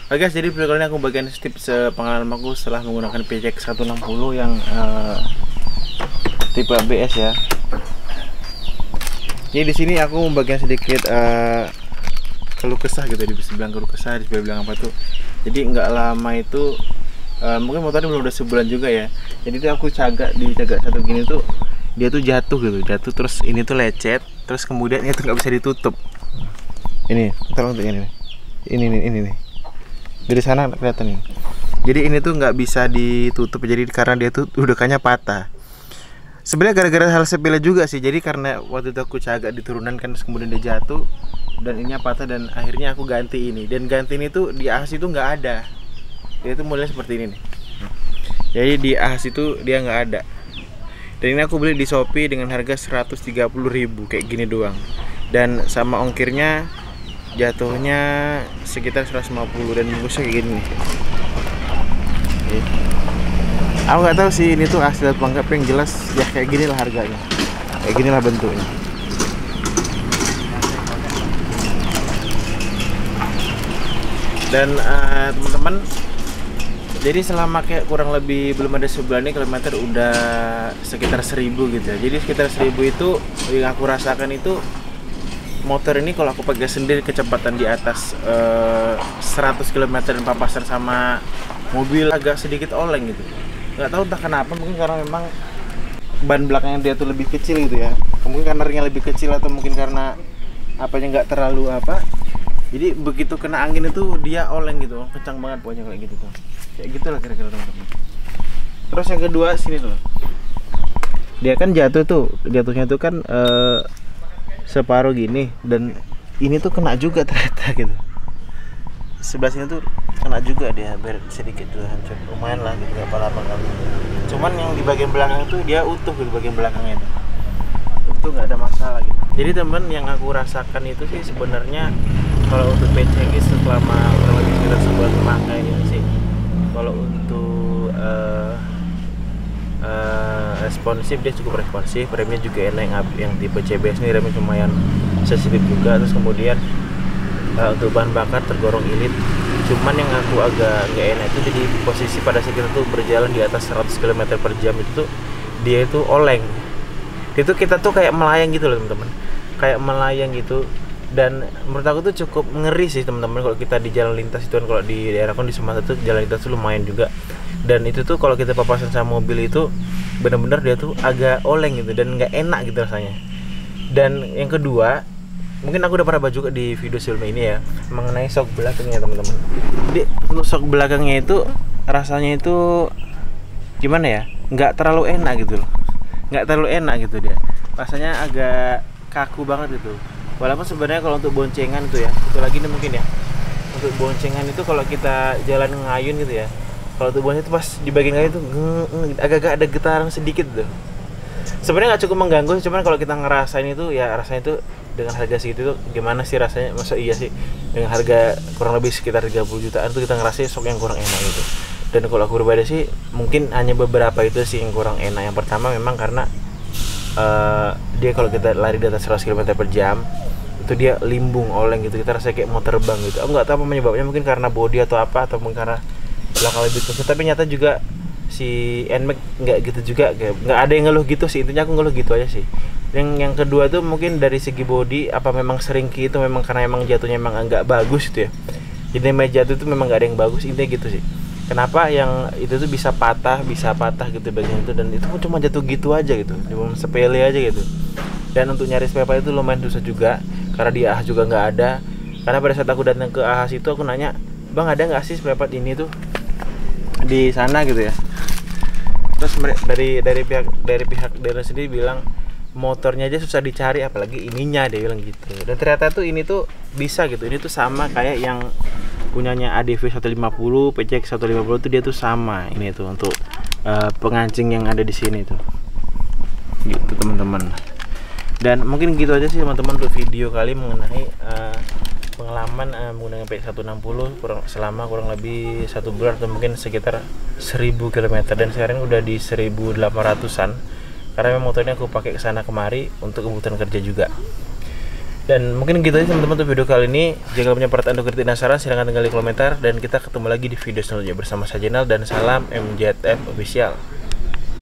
Oke guys, jadi video kali ini aku bagian tips pengalaman aku setelah menggunakan PCX 160 yang tipe ABS ya. Jadi di sini aku membagikan sedikit keluh kesah gitu, bisa bilang keluh kesah, bisa bilang apa tuh. Jadi nggak lama itu mungkin motornya belum udah sebulan juga ya. Jadi tuh aku cagak satu gini tuh, dia tuh jatuh gitu, terus ini tuh lecet, terus kemudian itu nggak bisa ditutup. Ini, tolong untuk ini nih. Dari sana kelihatan nih. Jadi ini tuh nggak bisa ditutup, jadi karena dia tuh udakannya patah. Sebenarnya gara-gara hal sepele juga sih. Jadi karena waktu itu aku cagak di turunan kan, kemudian dia jatuh dan ininya patah, dan akhirnya aku ganti ini. Dan ganti ini tuh di ahas itu nggak ada. Dia tuh modelnya seperti ini nih. Jadi di ahas itu dia nggak ada. Dan ini aku beli di Shopee dengan harga 130.000 kayak gini doang. Dan sama ongkirnya jatuhnya sekitar 150, dan bungkusnya kayak gini nih. Aku nggak tahu sih ini tuh asli atau enggak, yang jelas ya kayak gini lah harganya, kayak gini lah bentuknya. Dan teman-teman, jadi selama kayak kurang lebih belum ada sebulan ini, kilometer udah sekitar 1000 gitu ya. Jadi sekitar 1000 itu yang aku rasakan itu, motor ini kalau aku pakai sendiri kecepatan di atas 100 km dan papasan sama mobil agak sedikit oleng gitu. Nggak tahu entah kenapa, mungkin karena memang ban belakangnya dia tuh lebih kecil gitu ya. Mungkin karena ringnya lebih kecil, atau mungkin karena apanya nggak terlalu apa. Jadi begitu kena angin itu dia oleng gitu, kencang banget pokoknya kayak gitu tuh. Kayak gitulah kira-kira teman-teman. Terus yang kedua sini tuh, dia kan jatuhnya tuh kan separuh gini, dan ini tuh kena juga ternyata gitu. Sebelah sini tuh kena juga, dia sedikit tuh hancur, lumayan lah gitu, gak apa-apa kali. Cuman yang di bagian belakang itu dia utuh gitu, bagian belakangnya itu nggak ada masalah gitu. Jadi temen, yang aku rasakan itu sih sebenarnya kalau untuk PCX selama kurang lebih sekitar sebulan memakai ini sih, kalau untuk responsif, dia cukup responsif, remnya juga enak, yang tipe CBS ini remnya lumayan sensitif juga. Terus kemudian untuk bahan bakar tergolong irit. Cuman yang aku agak nggak enak itu jadi posisi pada saat kita tuh berjalan di atas 100 km per jam itu tuh dia itu oleng. Itu kita tuh kayak melayang gitu loh teman-teman, kayak melayang gitu. Dan menurut aku tuh cukup ngeri sih teman-teman kalau kita di jalan lintas itu kan. Kalau di daerah kan di Sumatera tuh jalan lintas tuh lumayan juga. Dan itu tuh kalau kita papasan sama mobil itu bener-bener dia tuh agak oleng gitu, dan nggak enak gitu rasanya. Dan yang kedua, mungkin aku udah pernah bahas juga di video sebelumnya ini ya, mengenai shock belakangnya teman-teman. Jadi untuk shock belakangnya itu rasanya itu gimana ya, nggak terlalu enak gitu loh, nggak terlalu enak gitu dia. Rasanya agak kaku banget gitu. Walaupun sebenarnya kalau untuk boncengan itu ya, itu lagi nih mungkin ya, untuk boncengan itu kalau kita jalan ngayun gitu ya, kalau tuh boncengan itu pas di bagian kaki itu agak-agak ada getaran sedikit tuh. Sebenarnya nggak cukup mengganggu, cuman kalau kita ngerasain itu ya, rasanya itu dengan harga segitu tuh gimana sih rasanya. Masa iya sih dengan harga kurang lebih sekitar 30 jutaan tuh kita ngerasain shock yang kurang enak gitu. Dan kalau aku berbeda sih, mungkin hanya beberapa itu sih yang kurang enak. Yang pertama memang karena dia kalau kita lari di atas 100 km per jam itu dia limbung, oleng gitu, kita rasanya kayak mau terbang gitu. Aku nggak tahu apa penyebabnya, mungkin karena bodi atau apa, atau mungkin karena belakang lebih kusut. Tapi nyata juga si NMAX nggak gitu juga, nggak ada yang ngeluh gitu sih. Intinya aku ngeluh gitu aja sih. Yang kedua tuh mungkin dari segi bodi, apa memang sering itu memang karena emang jatuhnya emang nggak bagus gitu ya. Jadi meja jatuh itu memang nggak ada yang bagus, intinya gitu sih. Kenapa yang itu tuh bisa patah gitu bagian itu, dan itu pun cuma jatuh gitu aja gitu, cuma sepele aja gitu. Dan untuk nyari spare part itu lumayan susah juga, karena di ahas juga nggak ada. Karena pada saat aku datang ke ahas itu aku nanya, bang ada nggak sih spare part ini tuh di sana gitu ya. Terus dari pihak dealer sendiri bilang motornya aja susah dicari, apalagi ininya, dia bilang gitu. Dan ternyata tuh ini tuh bisa gitu, ini tuh sama kayak yang punyanya ADV 150, PCX 150 tuh dia tuh sama ini tuh untuk pengancing yang ada di sini tuh. Gitu teman-teman. Dan mungkin gitu aja sih teman-teman untuk video kali mengenai pengalaman menggunakan PCX 160 selama kurang lebih 1 bulan atau mungkin sekitar 1000 km. Dan sekarang udah di 1800-an. Karena memang motornya aku pakai kesana kemari untuk kebutuhan kerja juga. Dan mungkin gitu aja teman-teman untuk video kali ini. Jika punya pertanyaan atau kritik dan saran silahkan tinggal di komentar, dan kita ketemu lagi di video selanjutnya bersama saya Jenal, dan salam MJTF Official.